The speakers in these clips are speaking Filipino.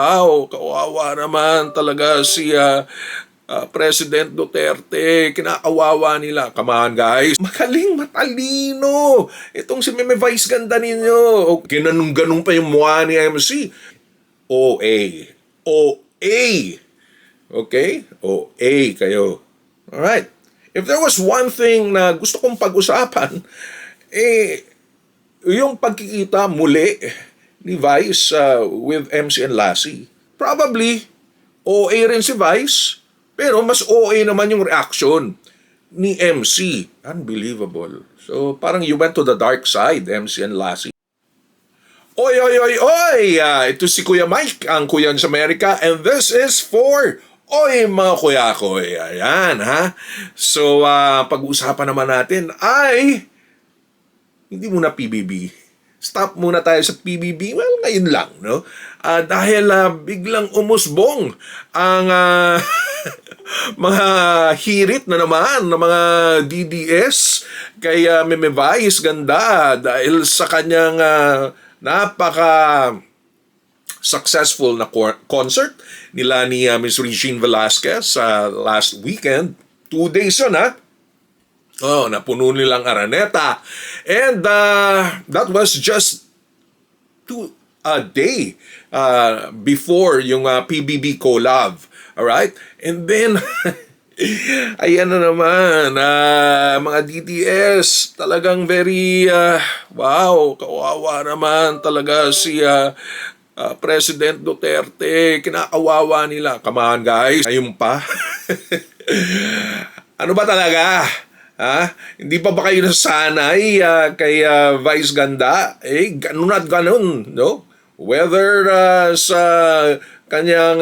Kawawa naman talaga si President Duterte. Kinakawawa nila. Come on, guys. Magaling, matalino. Itong si Meme Vice ganda ninyo. Ginanong-ganong pa yung mukha ni MC. OA. OA. Okay? OA kayo. Alright. If there was one thing na gusto kong pag-usapan, yung pagkikita muli ni Vice with MC and Lassie. Probably, OA rin si Vice, pero mas OA naman yung reaction ni MC. Unbelievable. So, parang you went to the dark side, MC and Lassie. Oy, oy, oy, oy! Ito si Kuya Mike, ang Kuya sa Amerika, and this is for Oy, mga kuya ko. Ayan, ha? So, pag-uusapan naman natin ay hindi muna PBB. Stop muna tayo sa PBB. Well, ngayon lang, no? Dahil biglang umusbong ang mga hirit na naman ng mga DDS kay Meme Vice ganda dahil sa kanyang napaka successful na concert nila ni Miss Regine Velasquez last weekend. 2 days yun, ha? Napuno nilang Araneta. And that was just a day before yung PBB collab. Alright? And then, ayan na naman, mga DDS, talagang very, kawawa naman talaga si President Duterte. Kinakawawa nila. Come on, guys. Ayun pa. Ano ba talaga? Hindi pa ba kayo nasanay kay Vice Ganda? Ganun at ganun, no? Whether sa kanyang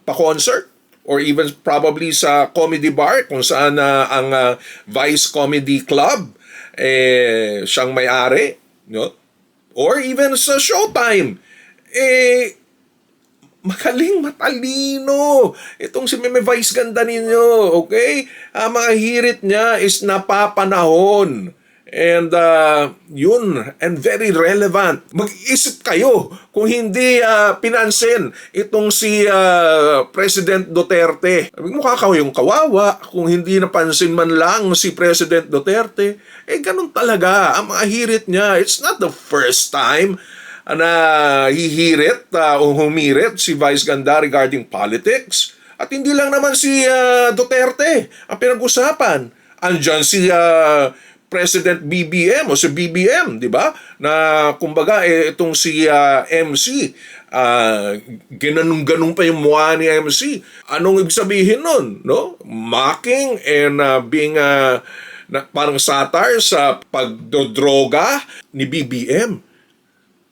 pa-concert or even probably sa comedy bar kung saan ang Vice Comedy Club siyang may-ari, no? Or even sa Showtime. Magaling, matalino. Itong si Meme Vice ganda ninyo, okay? Mga hirit niya is napapanahon. And yun, and very relevant. Mag-isip kayo kung hindi pinansin itong si President Duterte. Mukha kayong kawawa kung hindi napansin man lang si President Duterte. Ganun talaga. Ang mga hirit niya, it's not the first time na hihirit o humirit si Vice Ganda regarding politics. At hindi lang naman si Duterte ang pinag-usapan. Andyan si President BBM o si BBM, di ba? Na kumbaga itong si MC, ginanong-ganong pa yung mukha ni MC. Anong ibig sabihin nun? No? Mocking and being parang satire sa pagdodroga ni BBM.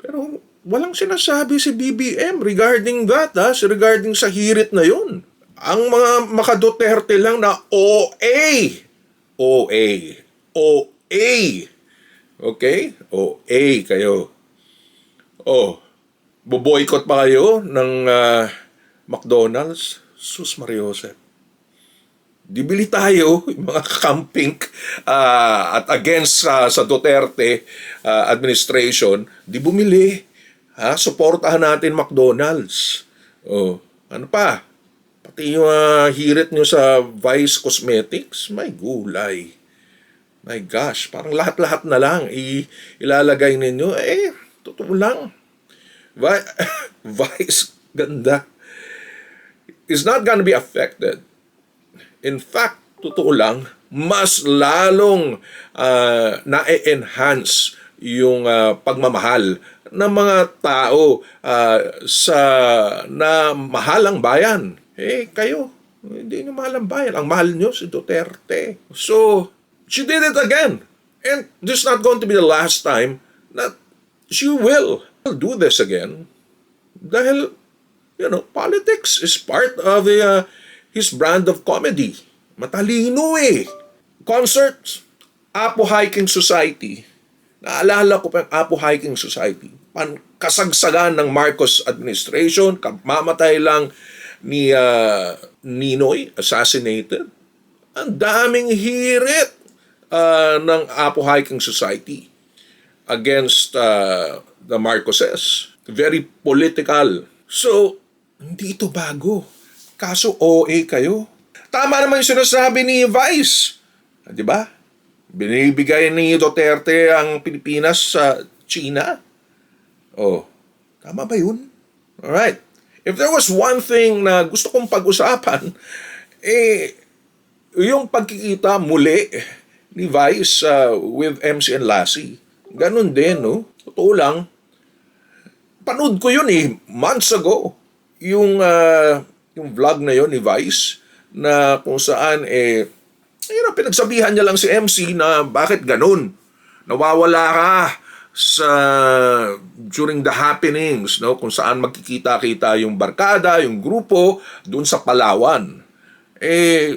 Pero walang sinasabi si BBM regarding that, regarding sa hirit na yun. Ang mga maka-Duterte lang na OA. OA. OA. Okay? OA kayo. Boboykot pa kayo ng McDonald's? Sus Mariosep. Dibili tayo, yung mga kakamping at against sa Duterte administration, di bumili. Suportahan natin McDonald's. Ano pa? Pati yung hirit nyo sa Vice Cosmetics, may gulay. My gosh, parang lahat-lahat na lang ilalagay ninyo. Totoo lang. Vice ganda is not gonna be affected. In fact, totoo lang, mas lalong na-enhance yung pagmamahal ng mga tao na mahalang bayan. Kayo, hindi nyo mahal ang bayan. Ang mahal nyo si Duterte. So, she did it again. And this is not going to be the last time that she will do this again. Dahil, politics is part of his brand of comedy. Matalino Concerts, Apo Hiking Society. Naalala ko pa yung Apo Hiking Society. Kasagsagan ng Marcos administration, mamatay lang ni Ninoy, assassinated. Ang daming hirit ng Apo Hiking Society against the Marcoses. Very political. So, Hindi ito bago. Kaso OA kayo. Tama naman yung sinasabi ni Vice. Di ba? Binibigay ni Duterte ang Pilipinas sa China. Oh, tama ba yun? Alright. If there was one thing na gusto kong pag-usapan, yung pagkikita muli ni Vice with MC and Lassie. Ganun din, no? Totoo lang. Panood ko yun months ago. Yung vlog na yun ni Vice na kung saan pinagsabihan niya lang si MC na bakit ganun. Nawawala ka sa during the happenings, no, kung saan magkikita-kita yung barkada, yung grupo doon sa Palawan.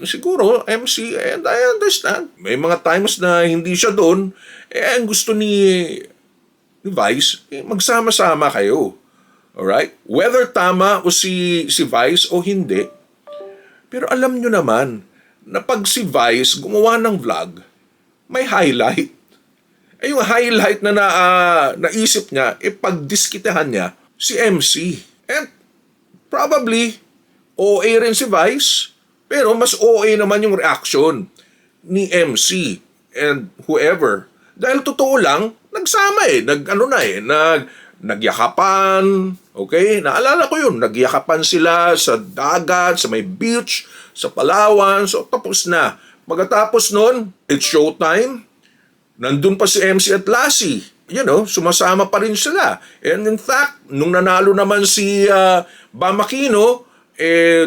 Siguro MC, and I understand. May mga times na hindi siya doon, ang gusto ni Vice, magsama-sama kayo. Alright? Whether tama o si Vice o hindi, pero alam nyo naman na pag si Vice gumawa ng vlog, may highlight. Yung highlight na naisip niya, pagdiskitahan niya si MC. And probably, OA rin si Vice, pero mas OA naman yung reaction ni MC and whoever. Dahil totoo lang, nagsama nagyakapan, okay? Naalala ko yun, nagyakapan sila sa dagat, sa may beach, sa Palawan, so tapos na. Pagkatapos nun, it's showtime, nandun pa si MC at Lassie. Sumasama pa rin sila. And in fact, nung nanalo naman si Bam Aquino,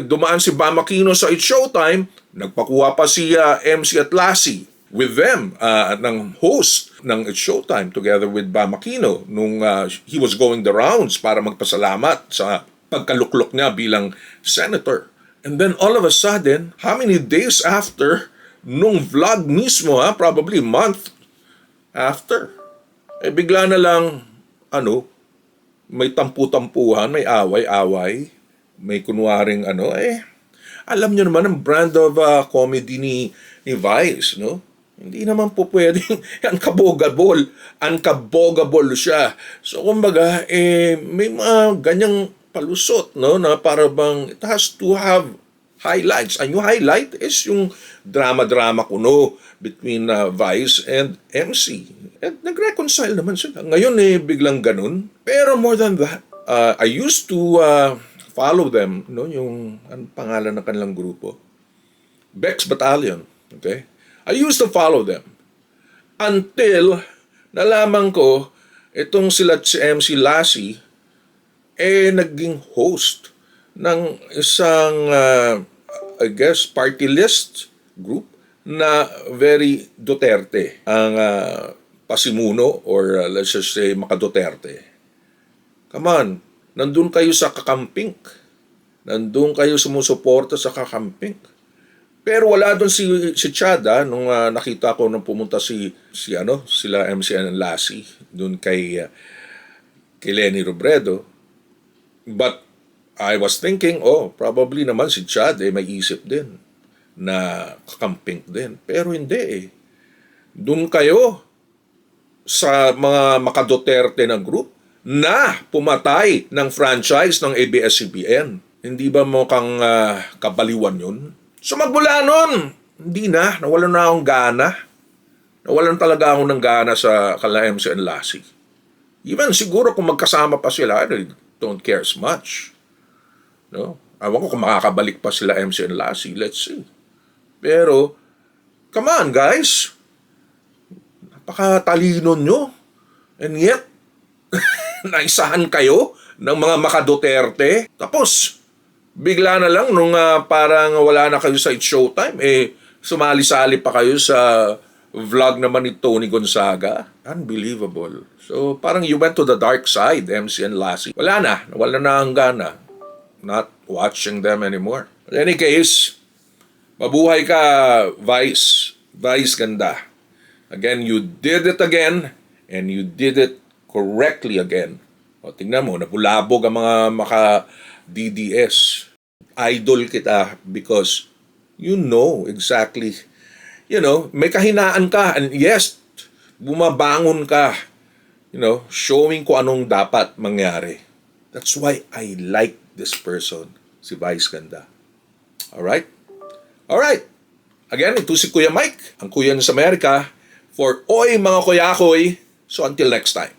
dumaan si Bam Aquino sa It's Showtime, nagpakuha pa si MC at Lassie with them, ng host ng It's Showtime together with Bam Aquino nung he was going the rounds para magpasalamat sa pagkaluklok niya bilang senator. And then all of a sudden, how many days after nung vlog mismo, probably a month after, bigla na lang, may tampu-tampuhan, may away-away, may kunwaring alam nyo naman ang brand of comedy ni Vice, no? Hindi naman po pwedeng unkabogable siya. So kumbaga, may mga ganyang palusot, no, na para bang it has to have highlights. Ang yung highlight is yung drama-drama kuno between Vice and MC. And nag-reconcile naman sila. Ngayon biglang ganun. Pero more than that, I used to follow them, no, yung anong pangalan ng kanilang grupo? Bex Battalion, okay? I used to follow them until nalaman ko itong sila si MC Lassie naging host ng isang I guess party list group na very Duterte ang pasimuno or let's just say Maka-Duterte. Come on, nandun kayo sa kakamping. Nandun kayo sumusuporta sa kakamping. Pero wala doon si Chad nung nakita ko nung pumunta sila MC and Lassie doon kay Leni Robredo. But I was thinking, probably naman si Chad may isip din na kakamping din. Pero hindi Doon kayo sa mga Maka-Duterte na group na pumatay ng franchise ng ABS-CBN. Hindi ba mukhang kabaliwan yun? So magmula nun, hindi na. Nawalan na akong gana. Nawalan talaga ako ng gana sa kala MC and Lassie. Even siguro kung magkasama pa sila, I don't care as much. No? Awan ko kung makakabalik pa sila MC and Lassie. Let's see. Pero, come on guys. Napakatalino nyo. And yet, naisahan kayo ng mga Maka-Duterte. Tapos, bigla na lang nung parang wala na kayo sa It's Showtime, sumali-sali pa kayo sa vlog naman ni Tony Gonzaga. Unbelievable. So, parang you went to the dark side, MC and Lassie. Wala na ang gana. Not watching them anymore. In any case, mabuhay ka, Vice. Vice ganda. Again, you did it again, and you did it correctly again. O, tingnan mo, nabulabog ang mga Maka-DDS. Idol kita because you know exactly, may kahinaan ka. And yes, bumabangon ka, showing ko anong dapat mangyari. That's why I like this person, si Vice Ganda. Alright? Alright. Again, ito si Kuya Mike, ang Kuya sa Amerika, for Oy mga Kuyakoy. So until next time.